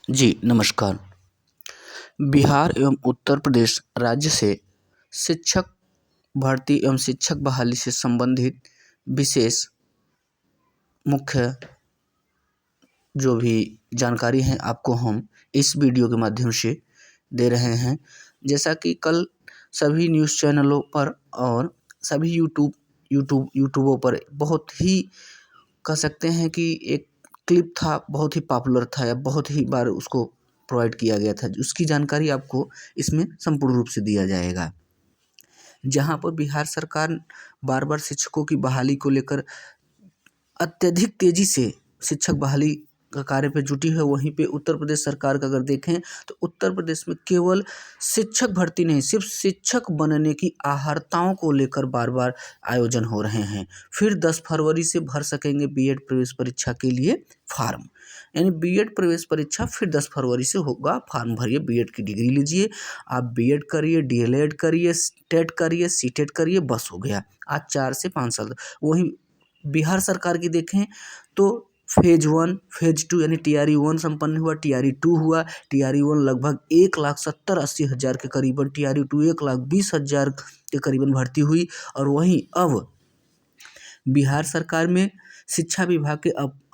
जी नमस्कार। बिहार एवं उत्तर प्रदेश राज्य से शिक्षक भर्ती एवं शिक्षक बहाली से संबंधित विशेष मुख्य जो भी जानकारी है आपको हम इस वीडियो के माध्यम से दे रहे हैं। जैसा कि कल सभी न्यूज़ चैनलों पर और सभी यूट्यूबों पर बहुत ही कह सकते हैं कि एक क्लिप था, बहुत ही पॉपुलर था या बहुत ही बार उसको प्रोवाइड किया गया था। उसकी जानकारी आपको इसमें संपूर्ण रूप से दिया जाएगा। जहाँ पर बिहार सरकार बार-बार शिक्षकों की बहाली को लेकर अत्यधिक तेज़ी से शिक्षक बहाली का कार्य पे जुटी है, वहीं पे उत्तर प्रदेश सरकार का अगर देखें तो उत्तर प्रदेश में केवल शिक्षक भर्ती नहीं, सिर्फ शिक्षक बनने की अर्हताओं को लेकर बार-बार आयोजन हो रहे हैं। फिर 10 फरवरी से भर सकेंगे बीएड प्रवेश परीक्षा के लिए फार्म, यानी बीएड प्रवेश परीक्षा फिर 10 फरवरी से होगा। फार्म भरिए, बीएड की डिग्री लीजिए, आप बीएड करिए, डीएलएड करिए, टेट करिए, सीटेट करिए, बस हो गया। आज 4 से 5 साल। वहीं बिहार सरकार की देखें तो फेज 1, फेज 2 यानी टीआरई 1 संपन्न हुआ, टीआरई 2 हुआ। टीआरई 1 लगभग 1,70,80 हज़ार के करीबन, टीआरई 2 1,20,000 के करीबन भर्ती हुई। और वहीं अब बिहार सरकार में शिक्षा विभाग के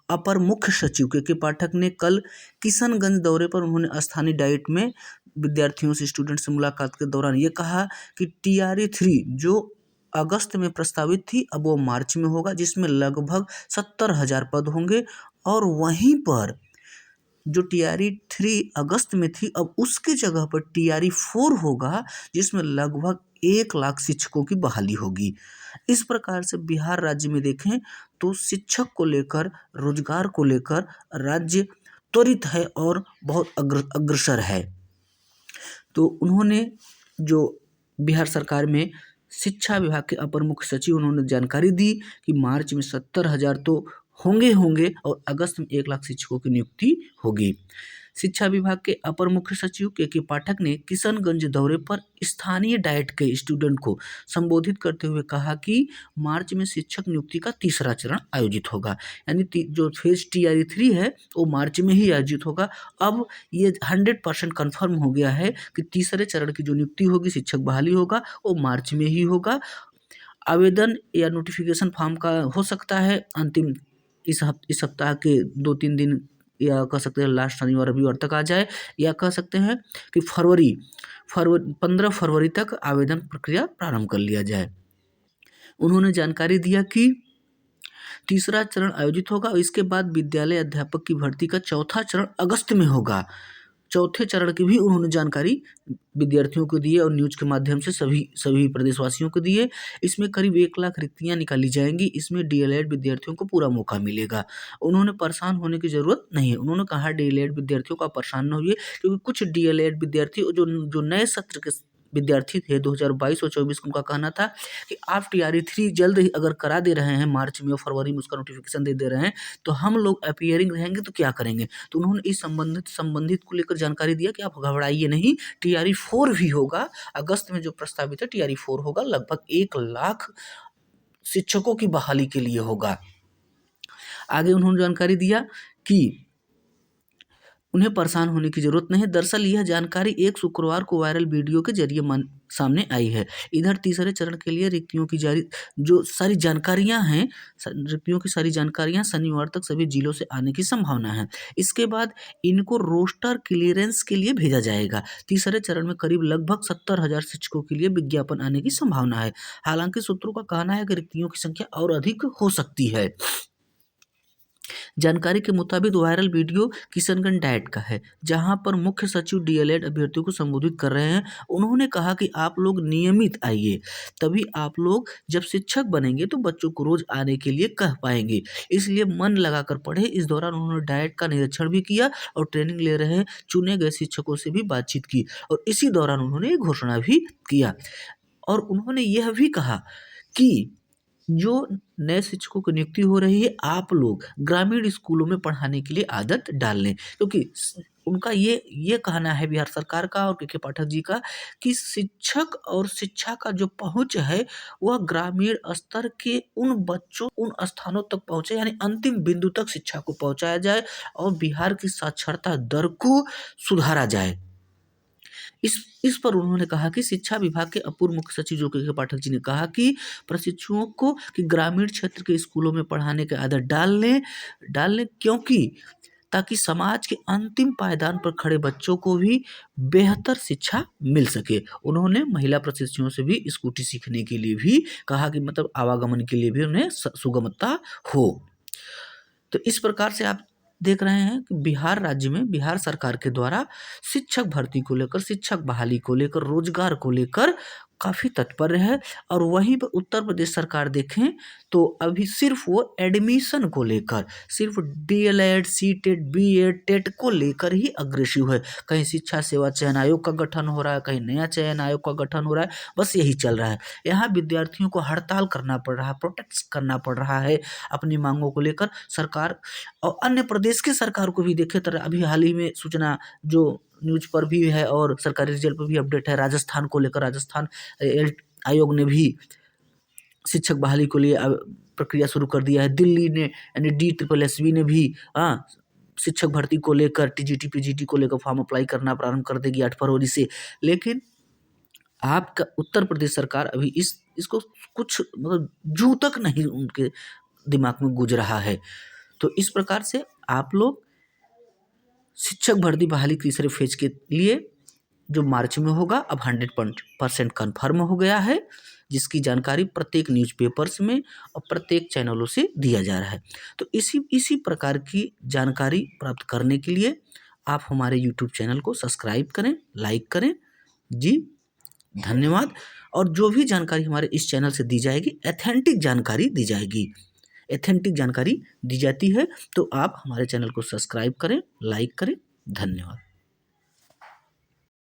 अपर मुख्य सचिव के पाठक ने कल किशनगंज दौरे पर उन्होंने स्थानीय डाइट में विद्यार्थियों से, स्टूडेंट से मुलाकात के दौरान ये कहा कि टीआरई 3 जो अगस्त में प्रस्तावित थी, अब वो मार्च में होगा, जिसमें लगभग 70,000 पद होंगे। और वहीं पर जो टीआरई 3 अगस्त में थी, अब उसके जगह पर टीआरई 4 होगा, जिसमें लगभग 1 लाख शिक्षकों की बहाली होगी। इस प्रकार से बिहार राज्य में देखें तो शिक्षक को लेकर, रोजगार को लेकर राज्य त्वरित है और बहुत अग्रसर है। तो उन्होंने जो बिहार सरकार में शिक्षा विभाग के अपर मुख्य सचिव, उन्होंने जानकारी दी कि मार्च में 70,000 तो होंगे और अगस्त में 1 लाख शिक्षकों की नियुक्ति होगी। शिक्षा विभाग के अपर मुख्य सचिव के पाठक ने किशनगंज दौरे पर स्थानीय डाइट के स्टूडेंट को संबोधित करते हुए कहा कि मार्च में शिक्षक नियुक्ति का तीसरा चरण आयोजित होगा, यानी जो फेज टीआरई 3 है वो मार्च में ही आयोजित होगा। अब ये 100% कन्फर्म हो गया है कि तीसरे चरण की जो नियुक्ति होगी, शिक्षक बहाली होगा, वो मार्च में ही होगा। आवेदन या नोटिफिकेशन फॉर्म का हो सकता है अंतिम इस सप्ताह के 2-3 दिन, या कह सकते हैं लास्ट शनिवार रविवार तक आ जाए, या कह सकते हैं कि 15 फरवरी तक आवेदन प्रक्रिया प्रारंभ कर लिया जाए। उन्होंने जानकारी दिया कि तीसरा चरण आयोजित होगा और इसके बाद विद्यालय अध्यापक की भर्ती का चौथा चरण अगस्त में होगा। चौथे चरण की भी उन्होंने जानकारी विद्यार्थियों को दी और न्यूज़ के माध्यम से सभी प्रदेशवासियों को दिए। इसमें करीब 1 लाख रिक्तियाँ निकाली जाएंगी। इसमें डीएलएड विद्यार्थियों को पूरा मौका मिलेगा। उन्होंने परेशान होने की ज़रूरत नहीं है। उन्होंने कहा डीएलएड विद्यार्थियों को परेशान न होइए, क्योंकि कुछ डीएलएड विद्यार्थी जो नए सत्र के विद्यार्थी थे 2022 और 24 को, उनका कहना था कि आप टीआरई 3 जल्द ही अगर करा दे रहे हैं, मार्च में और फरवरी में उसका नोटिफिकेशन दे रहे हैं, तो हम लोग अपीयरिंग रहेंगे तो क्या करेंगे। तो उन्होंने इस संबंधित को लेकर जानकारी दिया कि आप घबराइए नहीं, टीआरई 4 भी होगा। अगस्त में जो प्रस्तावित है टीआरई 4 होगा, लगभग 1 लाख शिक्षकों की बहाली के लिए होगा। आगे उन्होंने जानकारी दिया कि उन्हें परेशान होने की ज़रूरत नहीं है। दरअसल यह जानकारी एक शुक्रवार को वायरल वीडियो के जरिए सामने आई है। इधर तीसरे चरण के लिए रिक्तियों की जो सारी जानकारियां हैं, रिक्तियों की सारी जानकारियां शनिवार तक सभी जिलों से आने की संभावना है। इसके बाद इनको रोस्टर क्लियरेंस के लिए भेजा जाएगा। तीसरे चरण में करीब लगभग 70,000 शिक्षकों के लिए विज्ञापन आने की संभावना है। हालांकि सूत्रों का कहना है कि रिक्तियों की संख्या और अधिक हो सकती है। जानकारी के मुताबिक वायरल वीडियो किशनगंज डाइट का है, जहां पर मुख्य सचिव डीएलएड अभ्यर्थियों को संबोधित कर रहे हैं। उन्होंने कहा कि आप लोग नियमित आइए, तभी आप लोग जब शिक्षक बनेंगे तो बच्चों को रोज आने के लिए कह पाएंगे, इसलिए मन लगाकर पढ़े। इस दौरान उन्होंने डाइट का निरीक्षण भी किया और ट्रेनिंग ले रहे चुने गए शिक्षकों से भी बातचीत की और इसी दौरान उन्होंने ये घोषणा भी किया। और उन्होंने यह भी कहा कि जो नए शिक्षकों की नियुक्ति हो रही है, आप लोग ग्रामीण स्कूलों में पढ़ाने के लिए आदत डाल लें, क्योंकि उनका ये कहना है बिहार सरकार का और के पाठक जी का कि शिक्षक और शिक्षा का जो पहुँच है वह ग्रामीण स्तर के उन बच्चों उन स्थानों तक पहुँचे, यानी अंतिम बिंदु तक शिक्षा को पहुँचाया जाए और बिहार की साक्षरता दर को सुधारा जाए। इस पर उन्होंने कहा कि शिक्षा विभाग के अपूर्व मुख्य सचिव ज्योति पाठक जी ने कहा कि प्रशिक्षुओं को कि ग्रामीण क्षेत्र के स्कूलों में पढ़ाने की आदत डालने क्योंकि ताकि समाज के अंतिम पायदान पर खड़े बच्चों को भी बेहतर शिक्षा मिल सके। उन्होंने महिला प्रशिक्षुओं से भी स्कूटी सीखने के लिए भी कहा कि मतलब आवागमन के लिए भी उन्हें सुगमता हो। तो इस प्रकार से आप देख रहे हैं कि बिहार राज्य में बिहार सरकार के द्वारा शिक्षक भर्ती को लेकर, शिक्षक बहाली को लेकर, रोजगार को लेकर काफ़ी तत्पर है। और वहीं पर उत्तर प्रदेश सरकार देखें तो अभी सिर्फ वो एडमिशन को लेकर, सिर्फ डीएलएड, सीटेट, बीएड, टेट को लेकर ही अग्रेसिव है। कहीं शिक्षा सेवा चयन आयोग का गठन हो रहा है, कहीं नया चयन आयोग का गठन हो रहा है, बस यही चल रहा है। यहाँ विद्यार्थियों को हड़ताल करना पड़ रहा है, प्रोटेस्ट करना पड़ रहा है अपनी मांगों को लेकर। सरकार और अन्य प्रदेश की सरकार को भी देखे तो अभी हाल ही में सूचना जो न्यूज पर भी है और सरकारी रिजल्ट पर भी अपडेट है, राजस्थान को लेकर राजस्थान आयोग ने भी शिक्षक बहाली को लिए प्रक्रिया शुरू कर दिया है। दिल्ली ने यानी DSSB ने भी शिक्षक भर्ती को लेकर, TGT PGT को लेकर फॉर्म अप्लाई करना प्रारंभ कर देगी 8 फरवरी से। लेकिन आपका उत्तर प्रदेश सरकार अभी इसको कुछ मतलब जू तक नहीं उनके दिमाग में गुज रहा है। तो इस प्रकार से आप लोग शिक्षक भर्ती बहाली तीसरे फेज के लिए जो मार्च में होगा अब 100% कन्फर्म हो गया है, जिसकी जानकारी प्रत्येक न्यूज़पेपर्स में और प्रत्येक चैनलों से दिया जा रहा है। तो इसी प्रकार की जानकारी प्राप्त करने के लिए आप हमारे यूट्यूब चैनल को सब्सक्राइब करें, लाइक करें। जी धन्यवाद। और जो भी जानकारी हमारे इस चैनल से दी जाएगी ऑथेंटिक जानकारी दी जाएगी, ऑथेंटिक जानकारी दी जाती है। तो आप हमारे चैनल को सब्सक्राइब करें, लाइक करें। धन्यवाद।